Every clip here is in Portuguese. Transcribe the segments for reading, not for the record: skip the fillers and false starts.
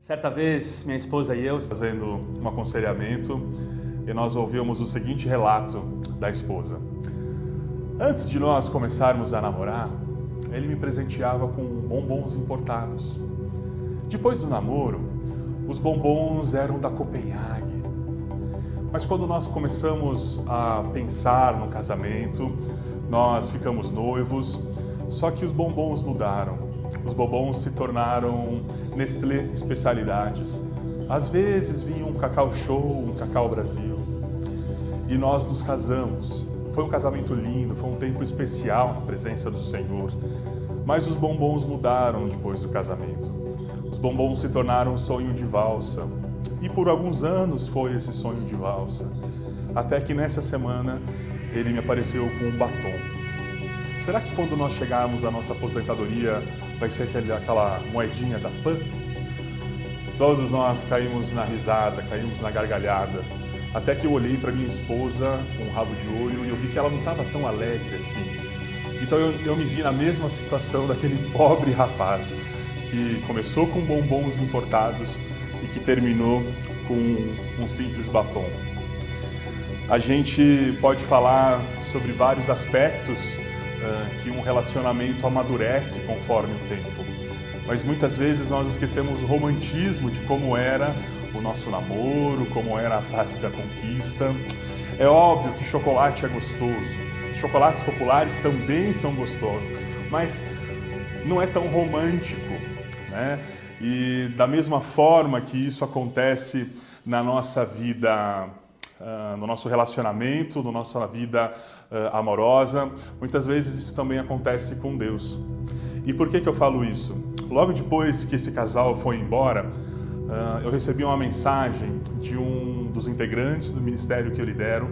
Certa vez, minha esposa e eu fazendo um aconselhamento e nós ouvimos o seguinte relato da esposa. Antes de nós começarmos a namorar, ele me presenteava com bombons importados. Depois do namoro, os bombons eram da Copenhague. Mas quando nós começamos a pensar no casamento, nós ficamos noivos, só que os bombons mudaram. Os bombons se tornaram Nestlé especialidades. Às vezes vinha um Cacau Show, um Cacau Brasil. E nós nos casamos. Foi um casamento lindo, foi um tempo especial na presença do Senhor. Mas os bombons mudaram depois do casamento. Os bombons se tornaram um sonho de valsa. E por alguns anos foi esse sonho de valsa. Até que nessa semana ele me apareceu com um batom. Será que quando nós chegarmos à nossa aposentadoria vai ser aquela moedinha da PAN? Todos nós caímos na risada, caímos na gargalhada. Até que eu olhei para minha esposa com um rabo de olho e eu vi que ela não estava tão alegre assim. Então eu me vi na mesma situação daquele pobre rapaz que começou com bombons importados e que terminou com um simples batom. A gente pode falar sobre vários aspectos que um relacionamento amadurece conforme o tempo. Mas muitas vezes nós esquecemos o romantismo de como era o nosso namoro, como era a fase da conquista. É óbvio que chocolate é gostoso, chocolates populares também são gostosos, mas não é tão romântico, né? E da mesma forma que isso acontece na nossa vida, no nosso relacionamento, na nossa vida amorosa, muitas vezes isso também acontece com Deus. E por que eu falo isso? Logo depois que esse casal foi embora, eu recebi uma mensagem de um dos integrantes do ministério que eu lidero,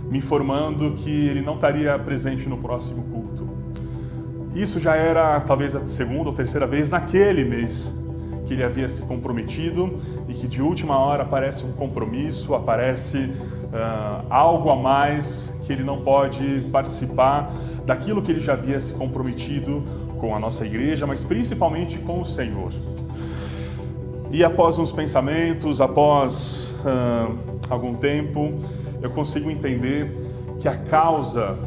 me informando que ele não estaria presente no próximo culto. Isso já era talvez a segunda ou terceira vez naquele mês que ele havia se comprometido e que de última hora aparece um compromisso, aparece algo a mais que ele não pode participar daquilo que ele já havia se comprometido com a nossa igreja, mas principalmente com o Senhor. E após uns pensamentos, após algum tempo, eu consigo entender que a causa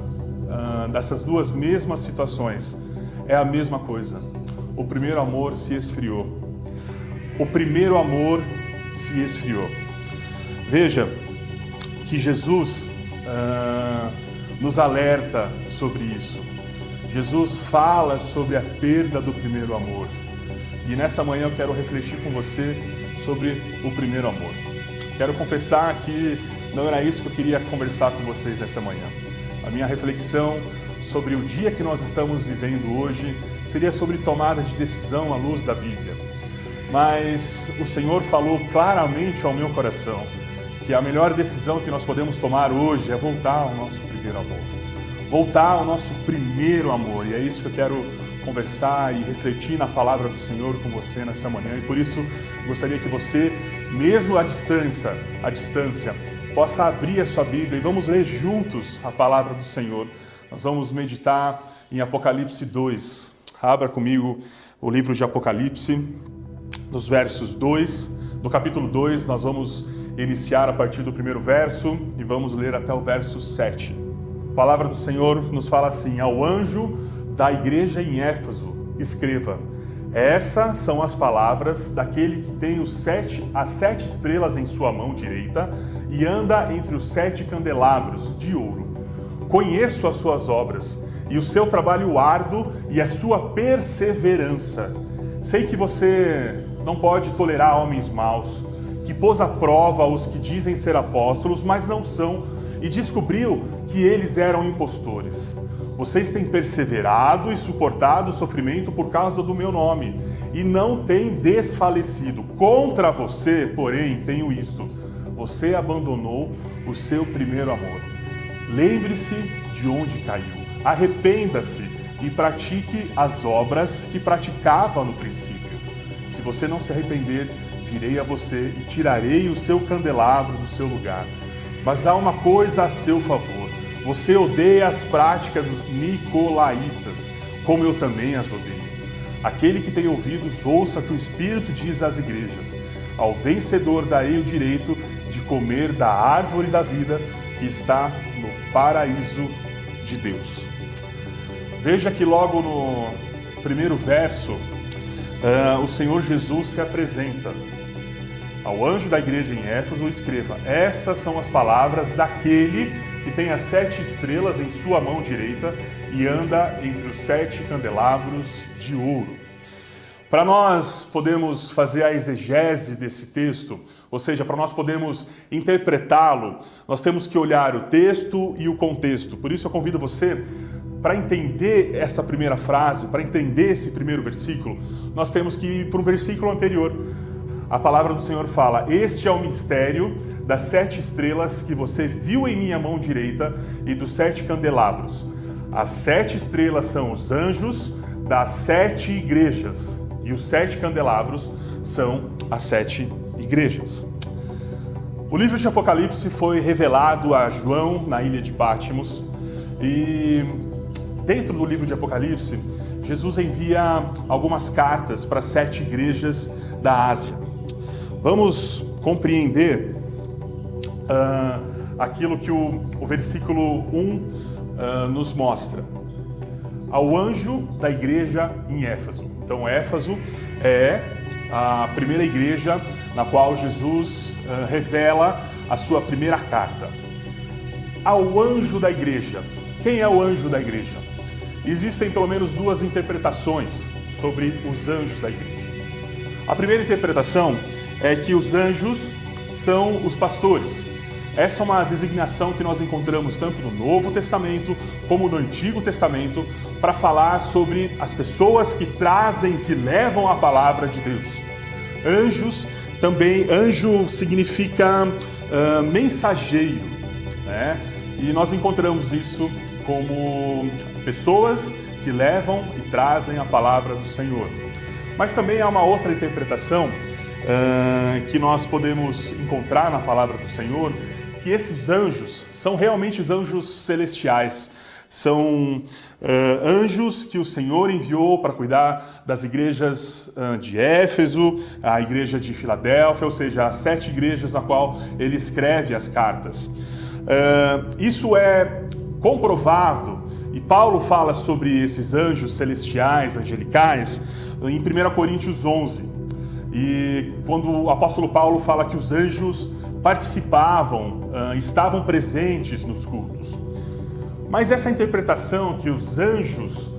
dessas duas mesmas situações é a mesma coisa. O primeiro amor se esfriou. O primeiro amor se esfriou. Veja que Jesus nos alerta sobre isso. Jesus fala sobre a perda do primeiro amor. E nessa manhã eu quero refletir com você sobre o primeiro amor. Quero confessar que não era isso que eu queria conversar com vocês nessa manhã. A minha reflexão sobre o dia que nós estamos vivendo hoje seria sobre tomada de decisão à luz da Bíblia. Mas o Senhor falou claramente ao meu coração que a melhor decisão que nós podemos tomar hoje é voltar ao nosso primeiro amor. Voltar ao nosso primeiro amor. E é isso que eu quero conversar e refletir na palavra do Senhor com você nessa manhã. E por isso gostaria que você, mesmo à distância, possa abrir a sua Bíblia e vamos ler juntos a palavra do Senhor. Nós vamos meditar em Apocalipse 2. Abra comigo o livro de Apocalipse, dos versos 2. Do capítulo 2, nós vamos iniciar a partir do primeiro verso e vamos ler até o verso 7. A palavra do Senhor nos fala assim: ao anjo da igreja em Éfeso, escreva: essas são as palavras daquele que tem as 7 estrelas em sua mão direita e anda entre os 7 candelabros de ouro. Conheço as suas obras e o seu trabalho árduo e a sua perseverança. Sei que você não pode tolerar homens maus, que pôs à prova os que dizem ser apóstolos, mas não são, e descobriu que eles eram impostores. Vocês têm perseverado e suportado o sofrimento por causa do meu nome, e não têm desfalecido. Contra você, porém, tenho isto: você abandonou o seu primeiro amor. Lembre-se de onde caiu, arrependa-se e pratique as obras que praticava no princípio. Se você não se arrepender, virei a você e tirarei o seu candelabro do seu lugar. Mas há uma coisa a seu favor: você odeia as práticas dos nicolaítas, como eu também as odeio. Aquele que tem ouvidos, ouça o que o Espírito diz às igrejas. Ao vencedor darei o direito de comer da árvore da vida que está no paraíso de Deus. Veja que logo no primeiro verso, o Senhor Jesus se apresenta. Ao anjo da igreja em Éfeso, escreva: essas são as palavras daquele que tem as 7 estrelas em sua mão direita e anda entre os 7 candelabros de ouro. Para nós podermos fazer a exegese desse texto, ou seja, para nós podermos interpretá-lo, nós temos que olhar o texto e o contexto. Por isso eu convido você, para entender essa primeira frase, para entender esse primeiro versículo, nós temos que ir para um versículo anterior. A palavra do Senhor fala: este é o mistério das 7 estrelas que você viu em minha mão direita e dos 7 candelabros. As 7 estrelas são os anjos das 7 igrejas e os 7 candelabros são as 7 igrejas. O livro de Apocalipse foi revelado a João na ilha de Patmos e dentro do livro de Apocalipse, Jesus envia algumas cartas para 7 igrejas da Ásia. Vamos compreender aquilo que o versículo 1 nos mostra. Ao anjo da igreja em Éfeso. Então, Éfeso é a primeira igreja na qual Jesus revela a sua primeira carta. Ao anjo da igreja. Quem é o anjo da igreja? Existem pelo menos 2 interpretações sobre os anjos da igreja. A primeira interpretação é que os anjos são os pastores. Essa é uma designação que nós encontramos tanto no Novo Testamento como no Antigo Testamento para falar sobre as pessoas que trazem, que levam a palavra de Deus. Anjos, também, anjo significa mensageiro, né? E nós encontramos isso como pessoas que levam e trazem a palavra do Senhor. Mas também há uma outra interpretação que nós podemos encontrar na palavra do Senhor, que esses anjos são realmente os anjos celestiais. São anjos que o Senhor enviou para cuidar das igrejas de Éfeso, a igreja de Filadélfia, ou seja, as 7 igrejas na qual ele escreve as cartas. Isso é comprovado, e Paulo fala sobre esses anjos celestiais, angelicais, em 1 Coríntios 11. E quando o apóstolo Paulo fala que os anjos participavam, estavam presentes nos cultos. Mas essa interpretação que os anjos,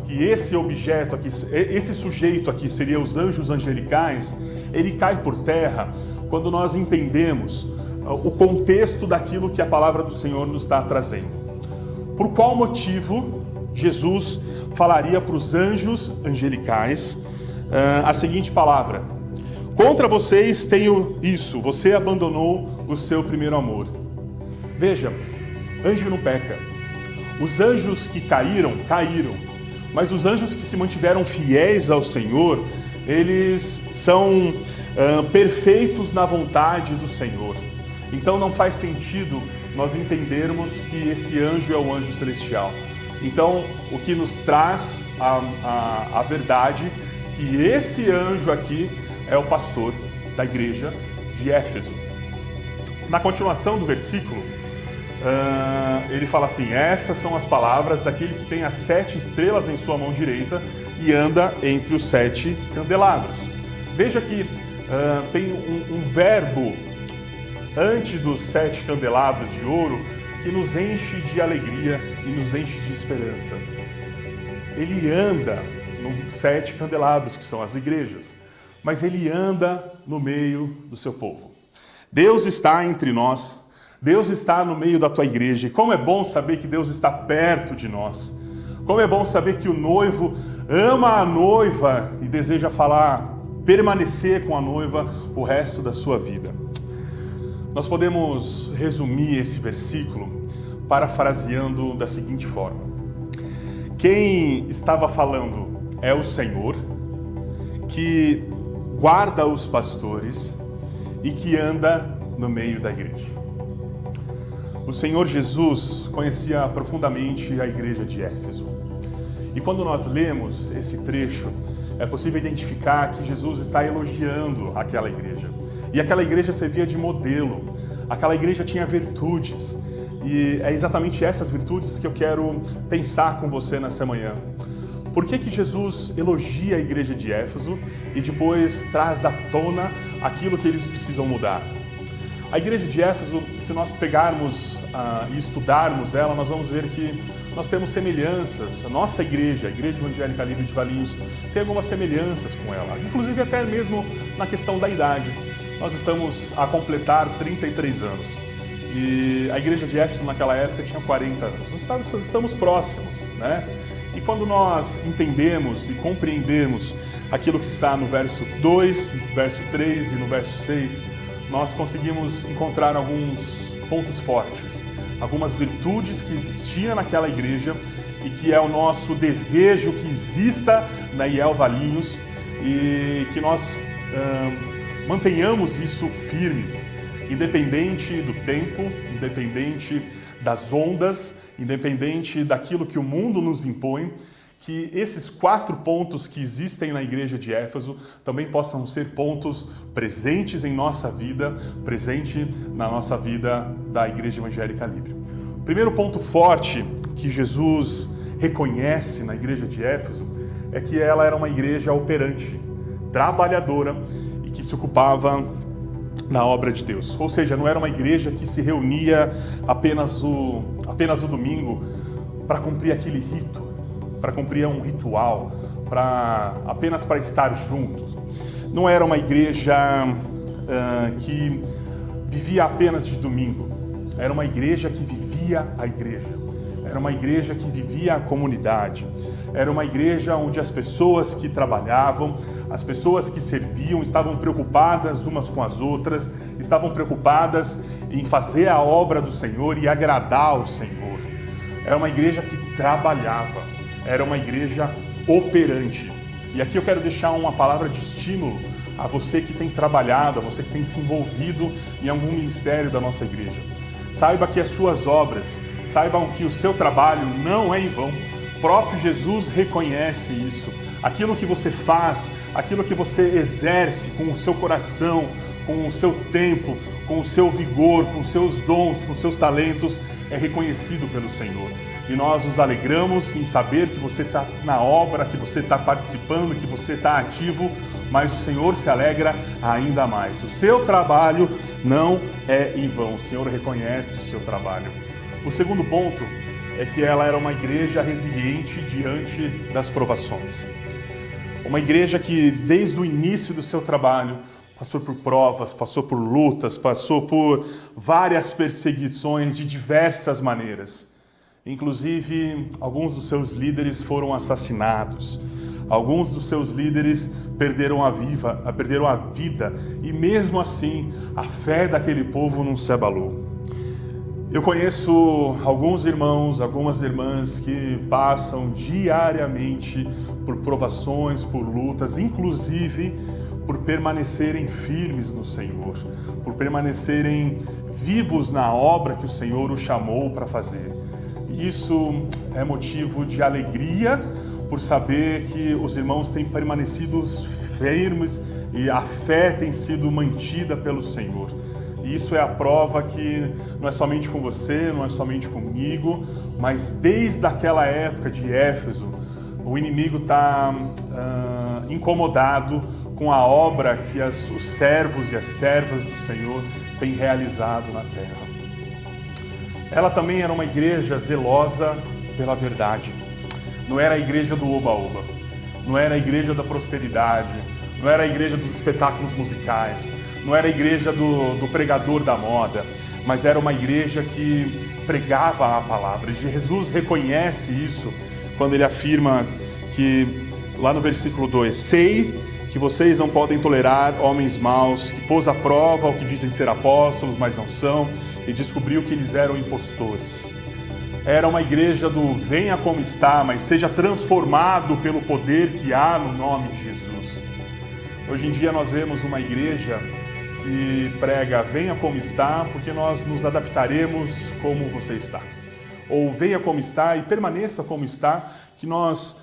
que esse objeto aqui, esse sujeito aqui seria os anjos angelicais, ele cai por terra quando nós entendemos o contexto daquilo que a palavra do Senhor nos está trazendo. Por qual motivo Jesus falaria para os anjos angelicais a seguinte palavra: contra vocês tenho isso, você abandonou o seu primeiro amor. Veja, anjo não peca. Os anjos que caíram, mas os anjos que se mantiveram fiéis ao Senhor, eles são perfeitos na vontade do Senhor. Então não faz sentido nós entendermos que esse anjo é o anjo celestial. Então, o que nos traz a verdade, que esse anjo aqui é o pastor da igreja de Éfeso. Na continuação do versículo, ele fala assim: essas são as palavras daquele que tem as 7 estrelas em sua mão direita e anda entre os 7 candelabros. Veja que tem um verbo antes dos 7 candelabros de ouro que nos enche de alegria e nos enche de esperança. Ele anda nos 7 candelabros, que são as igrejas, mas ele anda no meio do seu povo. Deus está entre nós, Deus está no meio da tua igreja, e como é bom saber que Deus está perto de nós. Como é bom saber que o noivo ama a noiva e deseja permanecer com a noiva o resto da sua vida. Nós podemos resumir esse versículo parafraseando da seguinte forma: quem estava falando é o Senhor, que guarda os pastores e que anda no meio da igreja. O Senhor Jesus conhecia profundamente a igreja de Éfeso. E quando nós lemos esse trecho, é possível identificar que Jesus está elogiando aquela igreja. E aquela igreja servia de modelo, aquela igreja tinha virtudes. E é exatamente essas virtudes que eu quero pensar com você nessa manhã. Por que Jesus elogia a igreja de Éfeso e depois traz à tona aquilo que eles precisam mudar? A igreja de Éfeso, se nós pegarmos e estudarmos ela, nós vamos ver que nós temos semelhanças. A nossa igreja, a Igreja Evangélica Livre de Valinhos, tem algumas semelhanças com ela, inclusive até mesmo na questão da idade. Nós estamos a completar 33 anos e a igreja de Éfeso naquela época tinha 40 anos. Nós estamos próximos, né? E quando nós entendemos e compreendemos aquilo que está no verso 2, no verso 3 e no verso 6, nós conseguimos encontrar alguns pontos fortes, algumas virtudes que existiam naquela igreja e que é o nosso desejo que exista na IEL Valinhos e que nós mantenhamos isso firmes, independente do tempo, independente das ondas, independente daquilo que o mundo nos impõe, que esses 4 pontos que existem na igreja de Éfeso também possam ser pontos presentes em nossa vida, presente na nossa vida da Igreja Evangélica Livre. O primeiro ponto forte que Jesus reconhece na igreja de Éfeso é que ela era uma igreja operante, trabalhadora e que se ocupava na obra de Deus. Ou seja, não era uma igreja que se reunia apenas o domingo para cumprir aquele rito, para cumprir um ritual, apenas para estar juntos. Não era uma igreja que vivia apenas de domingo. Era uma igreja que vivia a igreja. Era uma igreja que vivia a comunidade. Era uma igreja onde as pessoas que trabalhavam, as pessoas que serviam, estavam preocupadas umas com as outras, estavam preocupadas em fazer a obra do Senhor e agradar ao Senhor. Era uma igreja que trabalhava, era uma igreja operante. E aqui eu quero deixar uma palavra de estímulo a você que tem trabalhado, a você que tem se envolvido em algum ministério da nossa igreja. Saiba que as suas obras, saibam que o seu trabalho não é em vão. O próprio Jesus reconhece isso. Aquilo que você faz, aquilo que você exerce com o seu coração, com o seu tempo, com o seu vigor, com os seus dons, com os seus talentos, é reconhecido pelo Senhor. E nós nos alegramos em saber que você está na obra, que você está participando, que você está ativo, mas o Senhor se alegra ainda mais. O seu trabalho não é em vão, o Senhor reconhece o seu trabalho. O segundo ponto é que ela era uma igreja resiliente diante das provações. Uma igreja que desde o início do seu trabalho passou por provas, passou por lutas, passou por várias perseguições de diversas maneiras. Inclusive, alguns dos seus líderes foram assassinados. Alguns dos seus líderes perderam a vida e mesmo assim a fé daquele povo não se abalou. Eu conheço alguns irmãos, algumas irmãs que passam diariamente por provações, por lutas, inclusive por permanecerem firmes no Senhor, por permanecerem vivos na obra que o Senhor os chamou para fazer. Isso é motivo de alegria por saber que os irmãos têm permanecido firmes e a fé tem sido mantida pelo Senhor. E isso é a prova que não é somente com você, não é somente comigo, mas desde aquela época de Éfeso, o inimigo está incomodado com a obra que os servos e as servas do Senhor têm realizado na terra. Ela também era uma igreja zelosa pela verdade. Não era a igreja do oba-oba, não era a igreja da prosperidade, não era a igreja dos espetáculos musicais, não era a igreja do pregador da moda, mas era uma igreja que pregava a palavra. E Jesus reconhece isso quando ele afirma que, lá no versículo 2, sei que vocês não podem tolerar homens maus, que pôs à prova o que dizem ser apóstolos, mas não são, e descobriu que eles eram impostores. Era uma igreja do venha como está, mas seja transformado pelo poder que há no nome de Jesus. Hoje em dia nós vemos uma igreja que prega venha como está, porque nós nos adaptaremos como você está. Ou venha como está e permaneça como está, que nós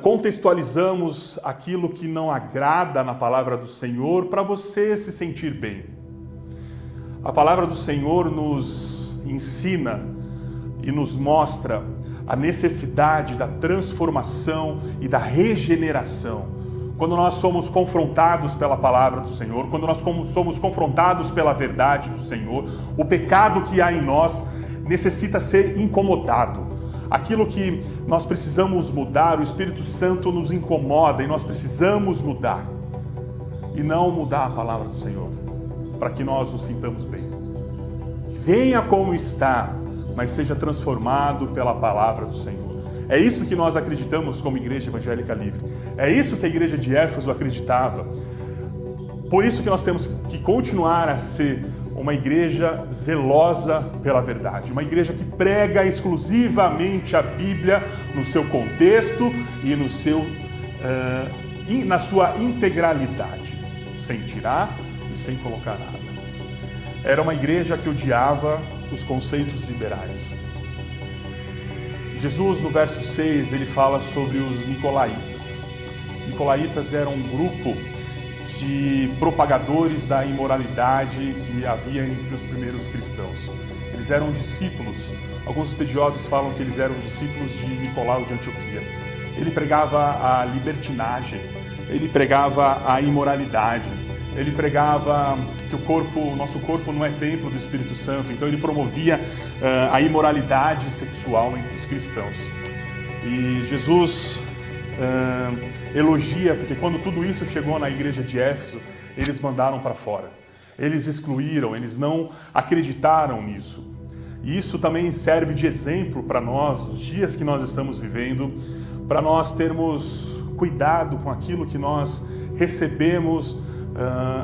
contextualizamos aquilo que não agrada na palavra do Senhor para você se sentir bem. A palavra do Senhor nos ensina e nos mostra a necessidade da transformação e da regeneração. Quando nós somos confrontados pela palavra do Senhor, quando nós somos confrontados pela verdade do Senhor, o pecado que há em nós necessita ser incomodado. Aquilo que nós precisamos mudar, o Espírito Santo nos incomoda e nós precisamos mudar. E não mudar a palavra do Senhor, para que nós nos sintamos bem. Venha como está, mas seja transformado pela palavra do Senhor. É isso que nós acreditamos como Igreja Evangélica Livre. É isso que a Igreja de Éfeso acreditava. Por isso que nós temos que continuar a ser uma igreja zelosa pela verdade. Uma igreja que prega exclusivamente a Bíblia no seu contexto e na sua integralidade, sem tirar e sem colocar nada. Era uma igreja que odiava os conceitos liberais. Jesus, no verso 6, ele fala sobre os nicolaítas. Nicolaítas eram um grupo de propagadores da imoralidade que havia entre os primeiros cristãos. Eles eram discípulos, alguns estudiosos falam que eles eram discípulos de Nicolau de Antioquia. Ele pregava a libertinagem, ele pregava a imoralidade, ele pregava que o nosso corpo não é templo do Espírito Santo, então ele promovia a imoralidade sexual entre os cristãos. E Jesus elogia, porque quando tudo isso chegou na igreja de Éfeso, eles mandaram para fora. Eles excluíram, eles não acreditaram nisso. E isso também serve de exemplo para nós, os dias que nós estamos vivendo, para nós termos cuidado com aquilo que nós recebemos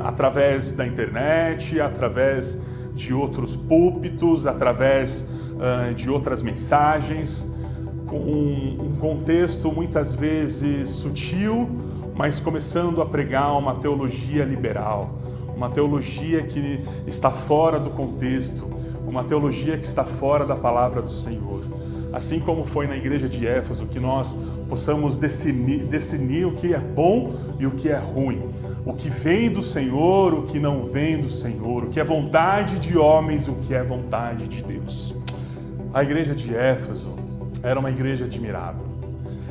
através da internet, através de outros púlpitos, através de outras mensagens, com um contexto muitas vezes sutil, mas começando a pregar uma teologia liberal, uma teologia que está fora do contexto, uma teologia que está fora da palavra do Senhor. Assim como foi na igreja de Éfeso, que nós possamos discernir o que é bom e o que é ruim, o que vem do Senhor, o que não vem do Senhor, o que é vontade de homens, o que é vontade de Deus. A igreja de Éfeso era uma igreja admirável,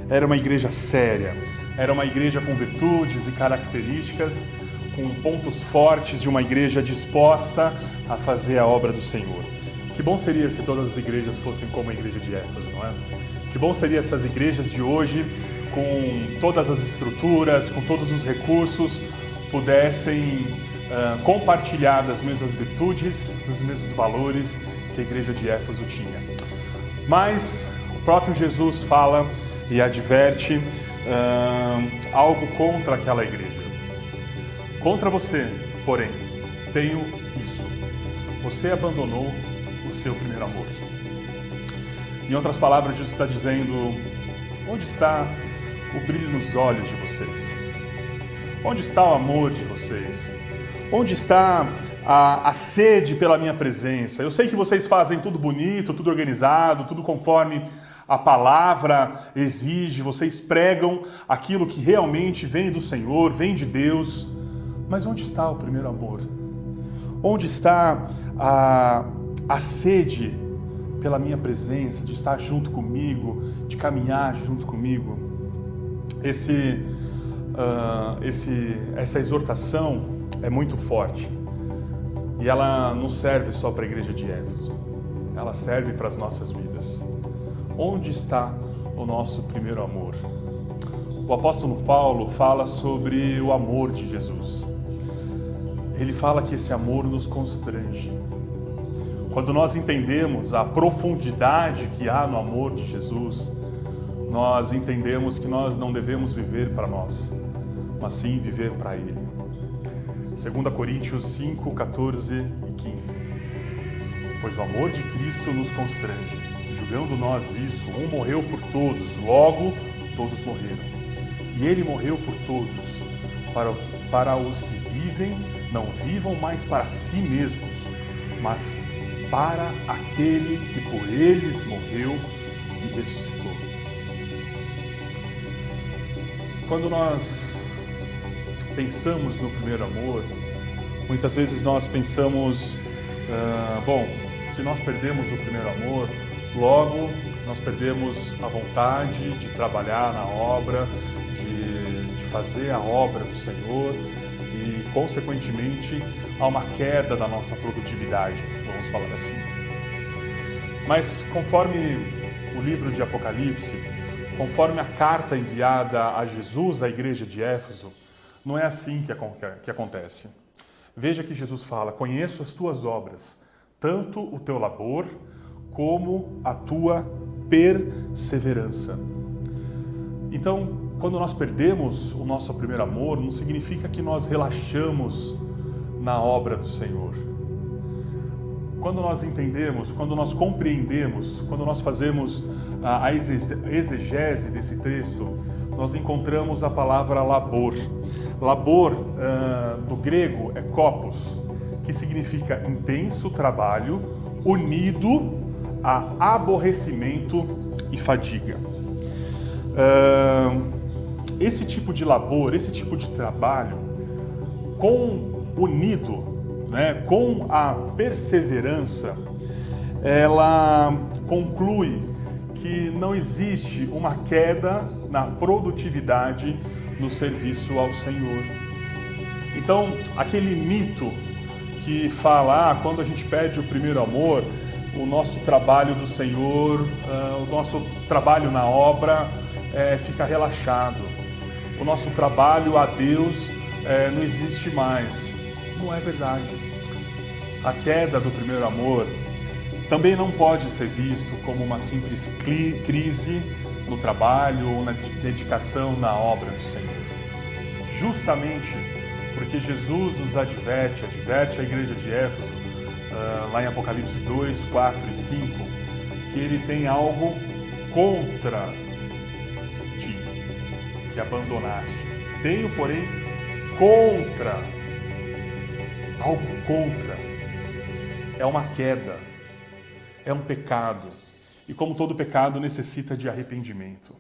era uma igreja séria, era uma igreja com virtudes e características, com pontos fortes de uma igreja disposta a fazer a obra do Senhor. Que bom seria se todas as igrejas fossem como a igreja de Éfeso, não é? Que bom seria essas igrejas de hoje, com todas as estruturas, com todos os recursos, pudessem compartilhar das mesmas virtudes, dos mesmos valores que a igreja de Éfeso tinha. Mas o próprio Jesus fala e adverte algo contra aquela igreja. Contra você, porém, tenho isso. Você abandonou o seu primeiro amor. Em outras palavras, Jesus está dizendo: onde está o brilho nos olhos de vocês? Onde está o amor de vocês? Onde está a sede pela minha presença? Eu sei que vocês fazem tudo bonito, tudo organizado, tudo conforme a palavra exige, vocês pregam aquilo que realmente vem do Senhor, vem de Deus, mas onde está o primeiro amor? Onde está a sede pela minha presença, de estar junto comigo, de caminhar junto comigo? Essa exortação é muito forte e ela não serve só para a igreja de Éfeso, ela serve para as nossas vidas. Onde está o nosso primeiro amor? O apóstolo Paulo fala sobre o amor de Jesus. Ele fala que esse amor nos constrange. Quando nós entendemos a profundidade que há no amor de Jesus, nós entendemos que nós não devemos viver para nós, mas sim viver para Ele. 2 Coríntios 5, 14 e 15. Pois o amor de Cristo nos constrange, julgando nós isso, um morreu por todos, logo todos morreram. E Ele morreu por todos, para os que vivem, não vivam mais para si mesmos, mas para aquele que por eles morreu e ressuscitou. Quando nós pensamos no primeiro amor, muitas vezes nós pensamos, se nós perdemos o primeiro amor, logo nós perdemos a vontade de trabalhar na obra, de fazer a obra do Senhor e, consequentemente, há uma queda da nossa produtividade, vamos falar assim. Mas conforme o livro de Apocalipse, conforme a carta enviada a Jesus à igreja de Éfeso, não é assim que acontece. Veja que Jesus fala: conheço as tuas obras, tanto o teu labor como a tua perseverança. Então, quando nós perdemos o nosso primeiro amor, não significa que nós relaxamos na obra do Senhor. Quando nós entendemos, quando nós compreendemos, quando nós fazemos a exegese desse texto, nós encontramos a palavra labor. Labor, no grego, é kopos, que significa intenso trabalho, unido a aborrecimento e fadiga. Esse tipo de labor, esse tipo de trabalho, unido, com a perseverança, ela conclui que não existe uma queda na produtividade no serviço ao Senhor. Então, aquele mito que fala, quando a gente perde o primeiro amor, o nosso trabalho do Senhor, o nosso trabalho na obra fica relaxado. O nosso trabalho a Deus não existe mais. Não é verdade. A queda do primeiro amor também não pode ser visto como uma simples crise no trabalho ou na dedicação na obra do Senhor. Justamente porque Jesus nos adverte a igreja de Éfeso, lá em Apocalipse 2, 4 e 5, que ele tem algo contra ti, que abandonaste. Tenho, porém, algo contra. É uma queda, é um pecado. E como todo pecado, necessita de arrependimento.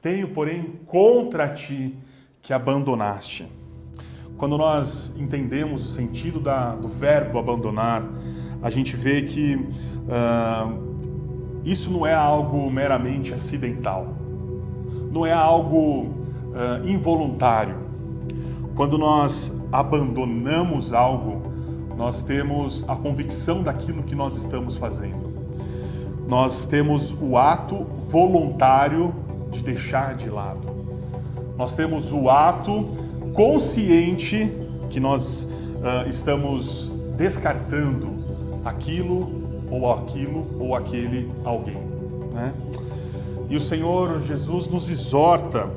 Tenho, porém, contra ti que abandonaste. Quando nós entendemos o sentido do verbo abandonar, a gente vê que isso não é algo meramente acidental. Não é algo involuntário. Quando nós abandonamos algo, nós temos a convicção daquilo que nós estamos fazendo. Nós temos o ato voluntário de deixar de lado. Nós temos o ato consciente que nós estamos descartando aquilo ou aquele alguém, né? E o Senhor Jesus nos exorta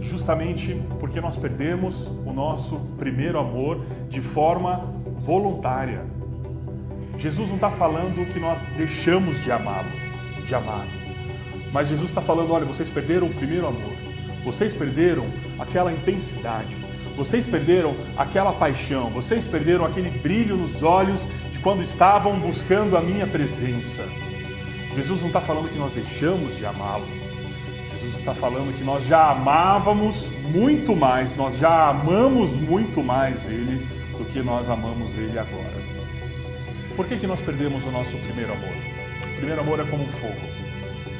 justamente porque nós perdemos o nosso primeiro amor de forma voluntária. Jesus não está falando que nós deixamos de amar, mas Jesus está falando: olha, vocês perderam o primeiro amor, vocês perderam aquela intensidade, vocês perderam aquela paixão, vocês perderam aquele brilho nos olhos de quando estavam buscando a minha presença. Jesus não está falando que nós deixamos de amá-lo. Jesus está falando que nós já amávamos muito mais, nós já amamos muito mais Ele do que nós amamos Ele agora. Por que nós perdemos o nosso primeiro amor? O primeiro amor é como um fogo.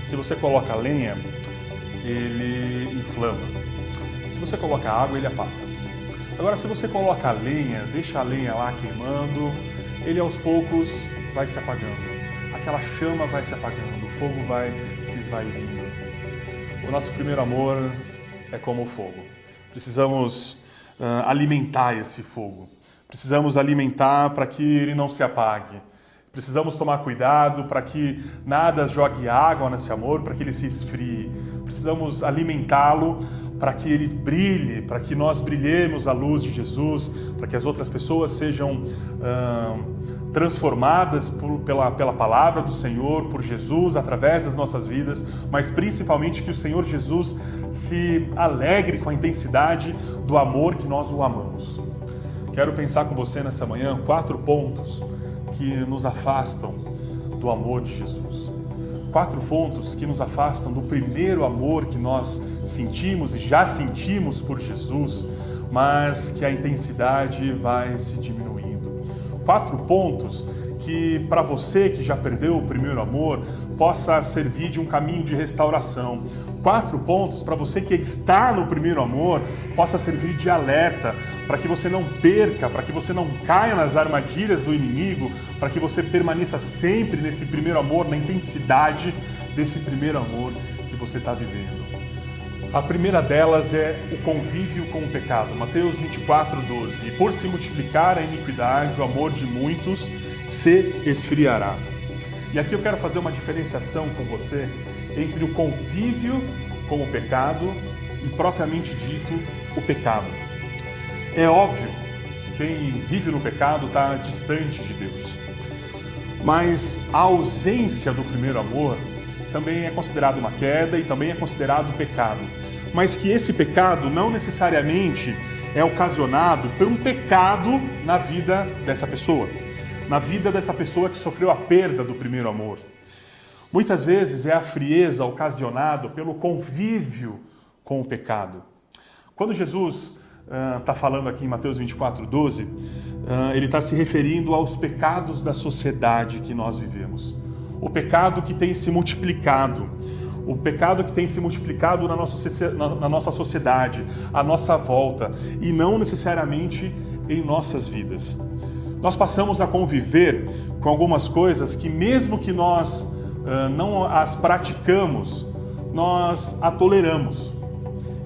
Se você coloca lenha, ele inflama. Se você coloca água, ele apaga. Agora, se você coloca a lenha, deixa a lenha lá queimando, ele aos poucos vai se apagando. Aquela chama vai se apagando, o fogo vai se esvairindo. O nosso primeiro amor é como o fogo. Precisamos alimentar esse fogo. Precisamos alimentar para que ele não se apague. Precisamos tomar cuidado para que nada jogue água nesse amor, para que ele se esfrie. Precisamos alimentá-lo para que ele brilhe, para que nós brilhemos a luz de Jesus, para que as outras pessoas sejam transformadas pela palavra do Senhor, por Jesus, através das nossas vidas, mas principalmente que o Senhor Jesus se alegre com a intensidade do amor que nós o amamos. Quero pensar com você nessa manhã 4 pontos que nos afastam do amor de Jesus. 4 pontos que nos afastam do primeiro amor que nós sentimos e já sentimos por Jesus, mas que a intensidade vai se diminuindo. 4 pontos que para você que já perdeu o primeiro amor possa servir de um caminho de restauração. 4 pontos para você que está no primeiro amor possa servir de alerta, para que você não perca, para que você não caia nas armadilhas do inimigo, para que você permaneça sempre nesse primeiro amor, na intensidade desse primeiro amor que você está vivendo. A primeira delas é o convívio com o pecado. Mateus 24:12. E por se multiplicar a iniquidade, o amor de muitos se esfriará. E aqui eu quero fazer uma diferenciação com você entre o convívio com o pecado e, propriamente dito, o pecado. É óbvio que quem vive no pecado está distante de Deus. Mas a ausência do primeiro amor também é considerado uma queda e também é considerado pecado. Mas que esse pecado não necessariamente é ocasionado por um pecado na vida dessa pessoa. Na vida dessa pessoa que sofreu a perda do primeiro amor. Muitas vezes é a frieza ocasionada pelo convívio com o pecado. Quando Jesus está falando aqui em Mateus 24:12, ele está se referindo aos pecados da sociedade que nós vivemos. O pecado que tem se multiplicado, o pecado que tem se multiplicado na nossa sociedade, à nossa volta, e não necessariamente em nossas vidas. Nós passamos a conviver com algumas coisas que, mesmo que nós não as praticamos, nós a toleramos.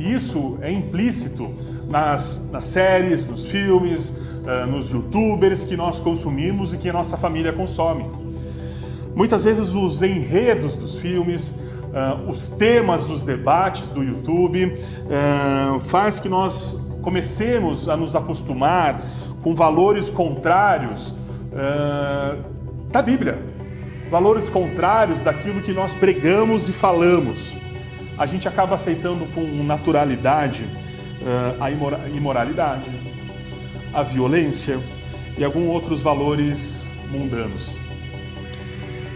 E isso é implícito nas séries, nos filmes, nos youtubers que nós consumimos e que a nossa família consome. Muitas vezes os enredos dos filmes, os temas dos debates do YouTube, faz que nós comecemos a nos acostumar com valores contrários da Bíblia. Valores contrários daquilo que nós pregamos e falamos. A gente acaba aceitando com naturalidade a imoralidade, a violência e alguns outros valores mundanos.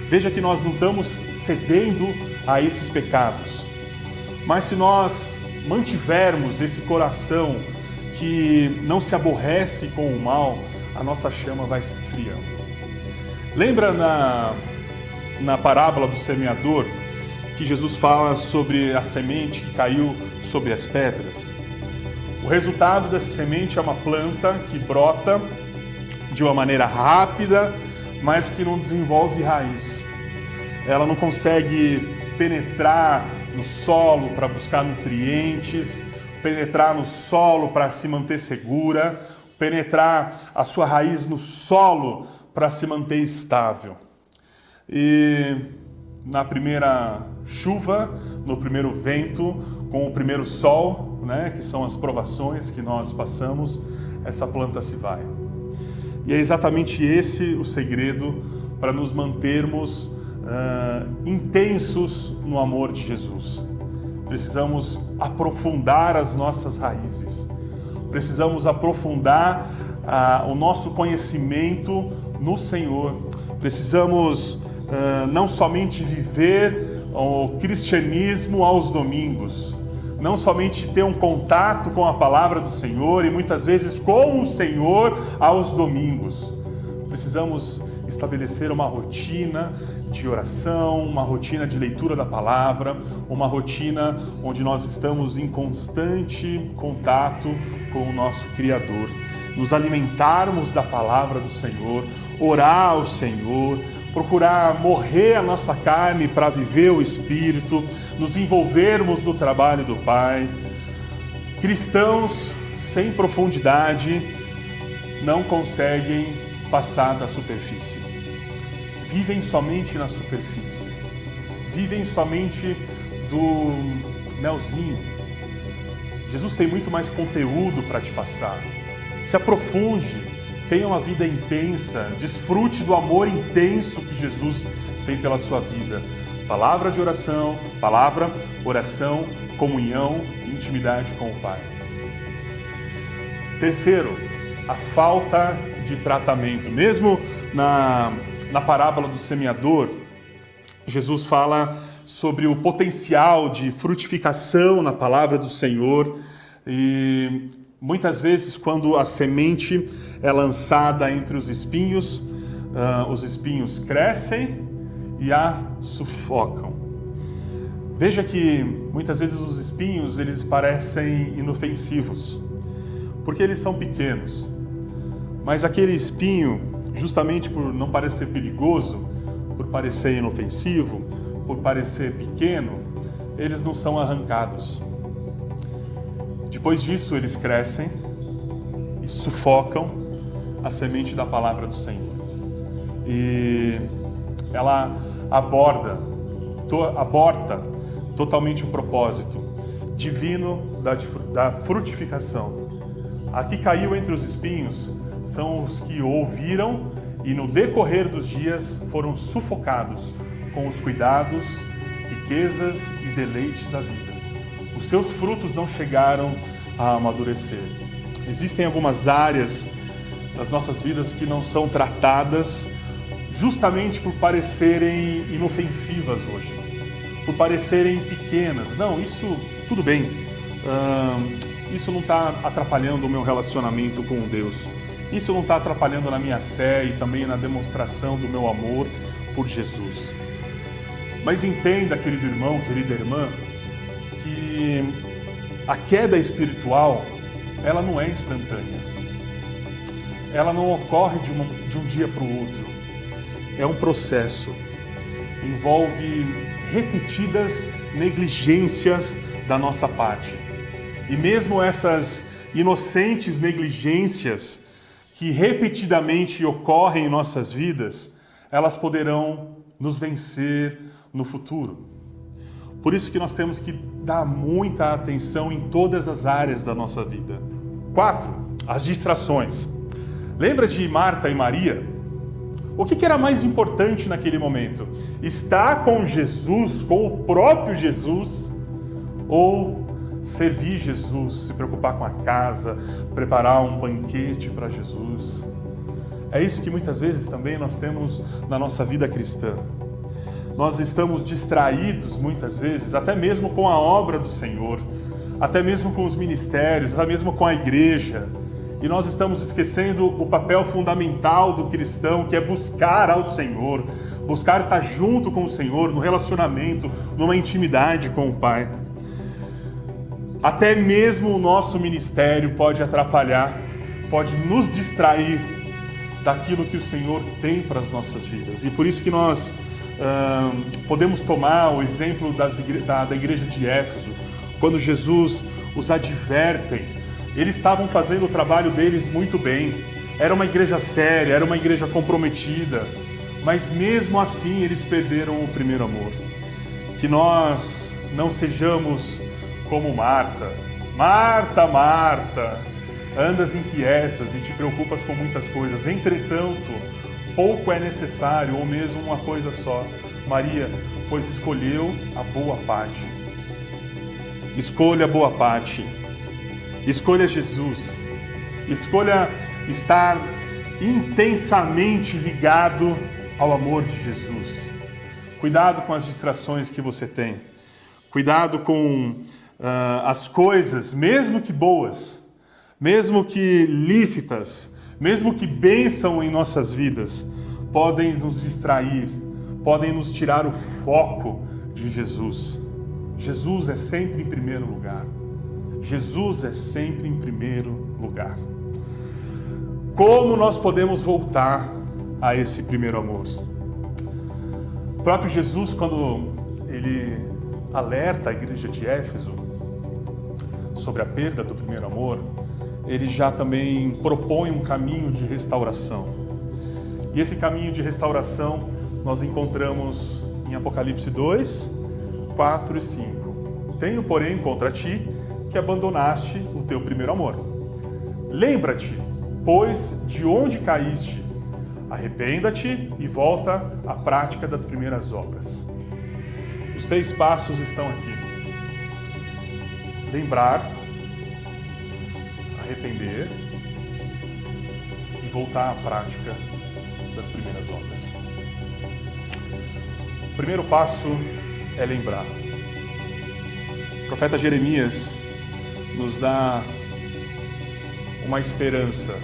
Veja que nós não estamos cedendo a esses pecados, mas se nós mantivermos esse coração que não se aborrece com o mal, a nossa chama vai se esfriando. Lembra na parábola do semeador, que Jesus fala sobre a semente que caiu sobre as pedras? O resultado dessa semente é uma planta que brota de uma maneira rápida, mas que não desenvolve raiz. Ela não consegue penetrar no solo para buscar nutrientes, penetrar no solo para se manter segura, penetrar a sua raiz no solo para se manter estável. E na primeira chuva, no primeiro vento, com o primeiro sol, que são as provações que nós passamos, essa planta se vai. E é exatamente esse o segredo para nos mantermos intensos no amor de Jesus. Precisamos aprofundar as nossas raízes. Precisamos aprofundar o nosso conhecimento no Senhor. Precisamos não somente viver o cristianismo aos domingos, não somente ter um contato com a palavra do Senhor e muitas vezes com o Senhor aos domingos. Precisamos estabelecer uma rotina de oração, uma rotina de leitura da palavra, uma rotina onde nós estamos em constante contato com o nosso Criador. Nos alimentarmos da palavra do Senhor, orar ao Senhor, procurar morrer a nossa carne para viver o Espírito, nos envolvermos no trabalho do Pai. Cristãos sem profundidade não conseguem passar da superfície. Vivem somente na superfície. Vivem somente do melzinho. Jesus tem muito mais conteúdo para te passar. Se aprofunde, tenha uma vida intensa, desfrute do amor intenso que Jesus tem pela sua vida. Palavra de oração, palavra, oração, comunhão, intimidade com o Pai. Terceiro, a falta de tratamento. Mesmo na parábola do semeador, Jesus fala sobre o potencial de frutificação na palavra do Senhor. E muitas vezes, quando a semente é lançada entre os espinhos crescem e a sufocam. Veja que muitas vezes os espinhos eles parecem inofensivos, porque eles são pequenos. Mas aquele espinho, justamente por não parecer perigoso, por parecer inofensivo, por parecer pequeno, eles não são arrancados. Depois disso, eles crescem e sufocam a semente da palavra do Senhor. E ela aborta totalmente o propósito divino da frutificação. A que caiu entre os espinhos são os que ouviram e no decorrer dos dias foram sufocados com os cuidados, riquezas e deleites da vida. Os seus frutos não chegaram a amadurecer. Existem algumas áreas das nossas vidas que não são tratadas justamente por parecerem inofensivas hoje, por parecerem pequenas. Não, isso tudo bem. Isso não está atrapalhando o meu relacionamento com Deus. Isso não está atrapalhando na minha fé e também na demonstração do meu amor por Jesus. Mas entenda, querido irmão, querida irmã, que a queda espiritual, ela não é instantânea. Ela não ocorre de um dia para o outro. É um processo. Envolve repetidas negligências da nossa parte. E mesmo essas inocentes negligências que repetidamente ocorrem em nossas vidas, elas poderão nos vencer no futuro. Por isso que nós temos que dar muita atenção em todas as áreas da nossa vida. 4. As distrações. Lembra de Marta e Maria? O que era mais importante naquele momento? Estar com Jesus, com o próprio Jesus, ou servir Jesus, se preocupar com a casa, preparar um banquete para Jesus? É isso que muitas vezes também nós temos na nossa vida cristã. Nós estamos distraídos muitas vezes, até mesmo com a obra do Senhor, até mesmo com os ministérios, até mesmo com a igreja. E nós estamos esquecendo o papel fundamental do cristão, que é buscar ao Senhor, buscar estar junto com o Senhor, no relacionamento, numa intimidade com o Pai. Até mesmo o nosso ministério pode atrapalhar, pode nos distrair daquilo que o Senhor tem para as nossas vidas. E por isso que nós podemos tomar o exemplo da igreja de Éfeso, quando Jesus os adverte. Eles estavam fazendo o trabalho deles muito bem, era uma igreja séria, era uma igreja comprometida, mas mesmo assim eles perderam o primeiro amor. Que nós não sejamos como Marta. Marta, Marta, andas inquietas e te preocupas com muitas coisas, entretanto, pouco é necessário, ou mesmo uma coisa só. Maria, pois escolheu a boa parte. Escolha a boa parte. Escolha Jesus. Escolha estar intensamente ligado ao amor de Jesus. Cuidado com as distrações que você tem. Cuidado com as coisas, mesmo que boas, mesmo que lícitas, mesmo que bênção em nossas vidas, podem nos distrair, podem nos tirar o foco de Jesus. Jesus é sempre em primeiro lugar. Jesus é sempre em primeiro lugar. Como nós podemos voltar a esse primeiro amor? O próprio Jesus, quando ele alerta a igreja de Éfeso sobre a perda do primeiro amor, ele já também propõe um caminho de restauração. E esse caminho de restauração nós encontramos em Apocalipse 2, 4 e 5. Tenho, porém, contra ti que abandonaste o teu primeiro amor. Lembra-te, pois, de onde caíste. Arrependa-te e volta à prática das primeiras obras. Os 3 passos estão aqui. Lembrar, arrepender e voltar à prática das primeiras obras. O primeiro passo é lembrar. O profeta Jeremias nos dá uma esperança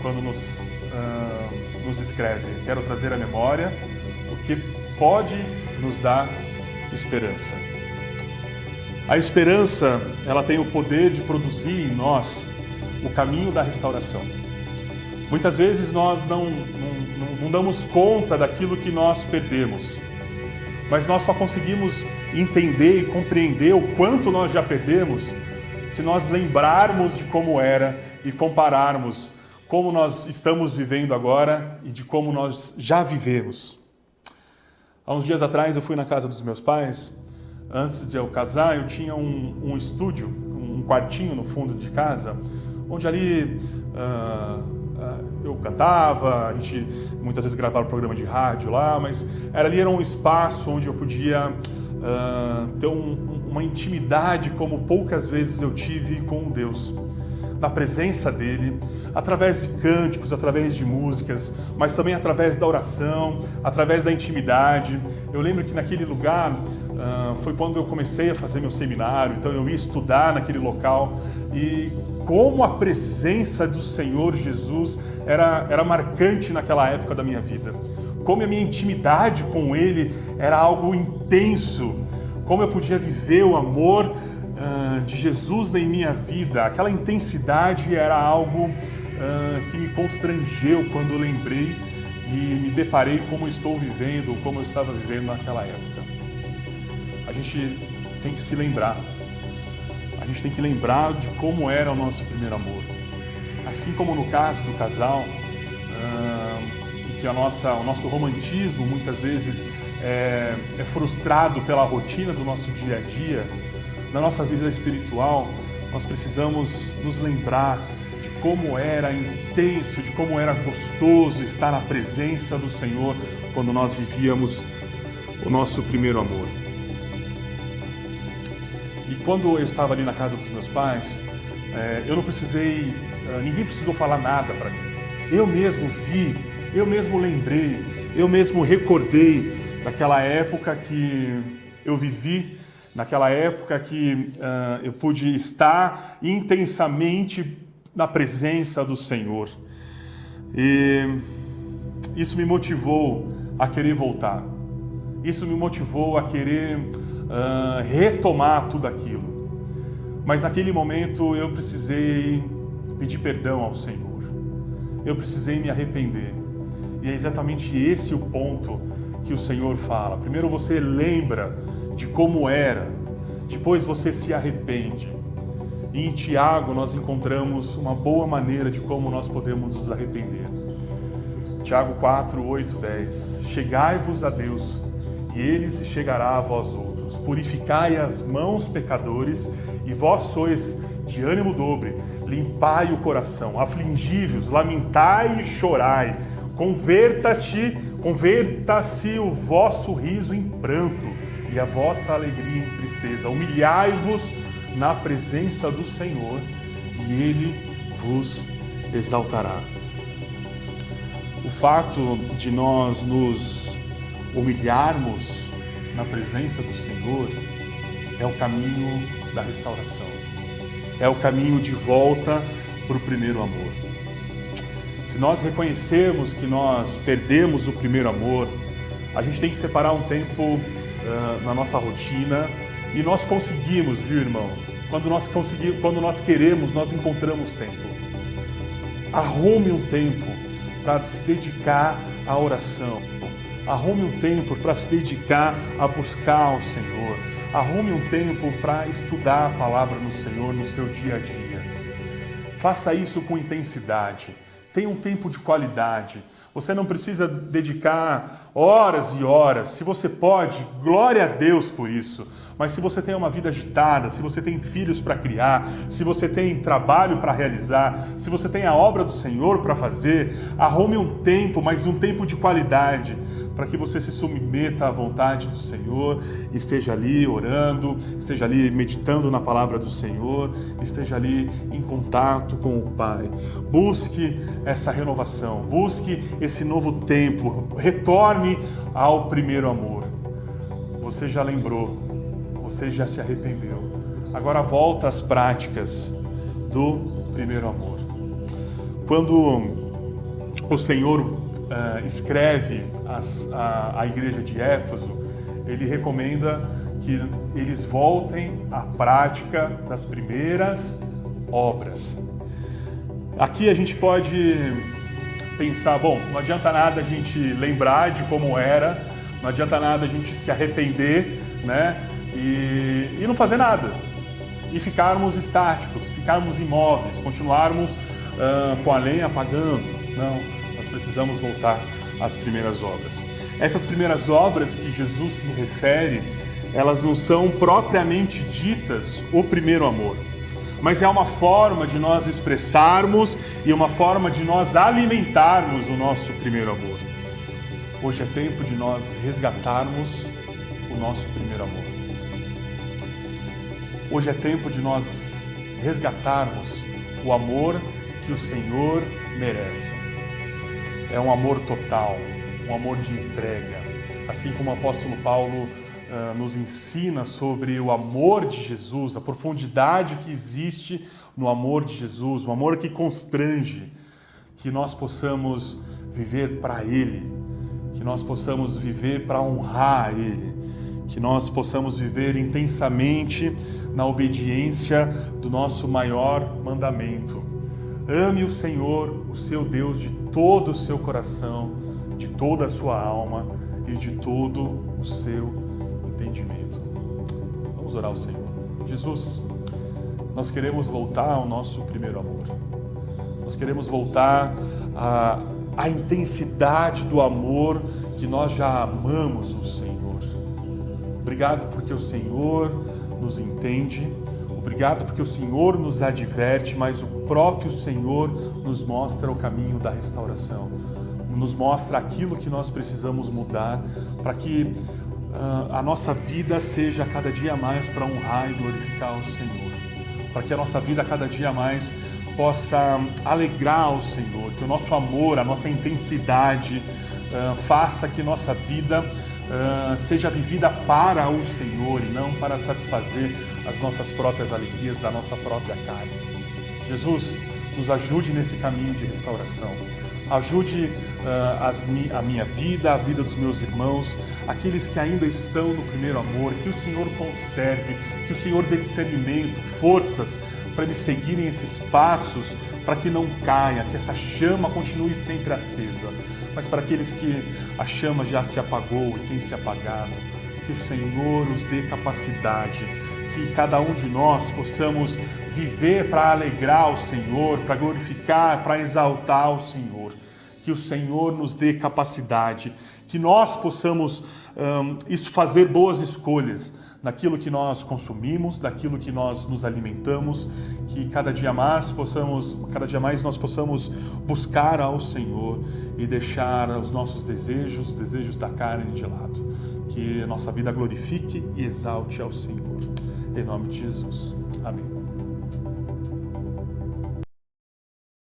quando nos escreve: quero trazer à memória o que pode nos dar esperança. A esperança, ela tem o poder de produzir em nós o caminho da restauração. Muitas vezes nós não damos conta daquilo que nós perdemos, mas nós só conseguimos entender e compreender o quanto nós já perdemos se nós lembrarmos de como era e compararmos como nós estamos vivendo agora e de como nós já vivemos. Há uns dias atrás eu fui na casa dos meus pais. Antes de eu casar, eu tinha um estúdio, um quartinho no fundo de casa, onde ali eu cantava, a gente muitas vezes gravava programa de rádio lá, mas ali era um espaço onde eu podia ter uma intimidade como poucas vezes eu tive com Deus, na presença dele, através de cânticos, através de músicas, mas também através da oração, através da intimidade. Eu lembro que naquele lugar foi quando eu comecei a fazer meu seminário, então eu ia estudar naquele local, e como a presença do Senhor Jesus era marcante naquela época da minha vida, como a minha intimidade com Ele era algo intenso, como eu podia viver o amor de Jesus em minha vida. Aquela intensidade era algo que me constrangeu quando eu lembrei e me deparei como eu estou vivendo, como eu estava vivendo naquela época. A gente tem que se lembrar. A gente tem que lembrar de como era o nosso primeiro amor. Assim como no caso do casal, que o nosso romantismo muitas vezes é frustrado pela rotina do nosso dia a dia, na nossa vida espiritual, nós precisamos nos lembrar de como era intenso, de como era gostoso estar na presença do Senhor quando nós vivíamos o nosso primeiro amor. E quando eu estava ali na casa dos meus pais, eu não precisei, ninguém precisou falar nada para mim. Eu mesmo vi, eu mesmo lembrei, eu mesmo recordei daquela época que eu vivi, naquela época que eu pude estar intensamente na presença do Senhor. E isso me motivou a querer voltar. Isso me motivou a querer retomar tudo aquilo. Mas naquele momento eu precisei pedir perdão ao Senhor. Eu precisei me arrepender. E é exatamente esse o ponto que o Senhor fala. Primeiro você lembra de como era, depois você se arrepende. E em Tiago nós encontramos uma boa maneira de como nós podemos nos arrepender. Tiago 4, 8, 10. Chegai-vos a Deus, e Ele se chegará a vós outros. Purificai as mãos, pecadores, e vós sois de ânimo dobre. Limpai o coração, afligi-vos, lamentai e chorai. Converta-se o vosso riso em pranto e a vossa alegria em tristeza. Humilhai-vos na presença do Senhor e Ele vos exaltará. O fato de nós nos humilharmos na presença do Senhor é o caminho da restauração. É o caminho de volta para o primeiro amor. Se nós reconhecermos que nós perdemos o primeiro amor, a gente tem que separar um tempo na nossa rotina, e nós conseguimos, viu, irmão? Quando nós queremos, nós encontramos tempo. Arrume um tempo para se dedicar à oração. Arrume um tempo para se dedicar a buscar o Senhor. Arrume um tempo para estudar a palavra do Senhor no seu dia a dia. Faça isso com intensidade. Tenha um tempo de qualidade. Você não precisa dedicar horas e horas. Se você pode, glória a Deus por isso. Mas se você tem uma vida agitada, se você tem filhos para criar, se você tem trabalho para realizar, se você tem a obra do Senhor para fazer, arrume um tempo, mas um tempo de qualidade, para que você se submeta à vontade do Senhor, esteja ali orando, esteja ali meditando na palavra do Senhor, esteja ali em contato com o Pai. Busque essa renovação, busque esse novo tempo, retorne ao primeiro amor. você já lembrou, você já se arrependeu. Agora volta às práticas do primeiro amor. Quando o Senhor escreve a igreja de Éfeso, ele recomenda que eles voltem à prática das primeiras obras. Aqui a gente pode pensar, bom, não adianta nada a gente lembrar de como era, não adianta nada a gente se arrepender, né, e não fazer nada, e ficarmos estáticos, ficarmos imóveis, continuarmos com a lenha apagando. Não, nós precisamos voltar às primeiras obras. Essas primeiras obras que Jesus se refere, elas não são propriamente ditas o primeiro amor, mas é uma forma de nós expressarmos e uma forma de nós alimentarmos o nosso primeiro amor. Hoje é tempo de nós resgatarmos o nosso primeiro amor. Hoje é tempo de nós resgatarmos o amor que o Senhor merece. É um amor total, um amor de entrega. Assim como o apóstolo Paulo nos ensina sobre o amor de Jesus, a profundidade que existe no amor de Jesus, um amor que constrange, que nós possamos viver para Ele, que nós possamos viver para honrar Ele, que nós possamos viver intensamente na obediência do nosso maior mandamento. Ame o Senhor, o seu Deus, de todo o seu coração, de toda a sua alma e de todo o seu entendimento. Vamos orar ao Senhor. Jesus, nós queremos voltar ao nosso primeiro amor. Nós queremos voltar à intensidade do amor que nós já amamos o Senhor. Obrigado porque o Senhor nos entende. Obrigado porque o Senhor nos adverte, mas o próprio Senhor nos mostra o caminho da restauração. Nos mostra aquilo que nós precisamos mudar para que a nossa vida seja cada dia mais para honrar e glorificar o Senhor. Para que a nossa vida cada dia mais possa alegrar o Senhor. Que o nosso amor, a nossa intensidade faça que nossa vida seja vivida para o Senhor e não para satisfazer as nossas próprias alegrias da nossa própria carne. Jesus, nos ajude nesse caminho de restauração. Ajude a minha vida, a vida dos meus irmãos, aqueles que ainda estão no primeiro amor, que o Senhor conserve, que o Senhor dê discernimento, forças para eles seguirem esses passos, para que não caia, que essa chama continue sempre acesa. Mas para aqueles que a chama já se apagou e tem se apagado, que o Senhor nos dê capacidade, que cada um de nós possamos viver para alegrar o Senhor, para glorificar, para exaltar o Senhor. Que o Senhor nos dê capacidade, que nós possamos fazer boas escolhas naquilo que nós consumimos, daquilo que nós nos alimentamos, que cada dia mais nós possamos buscar ao Senhor e deixar os nossos desejos, os desejos da carne de lado. Que a nossa vida glorifique e exalte ao Senhor. Em nome de Jesus. Amém.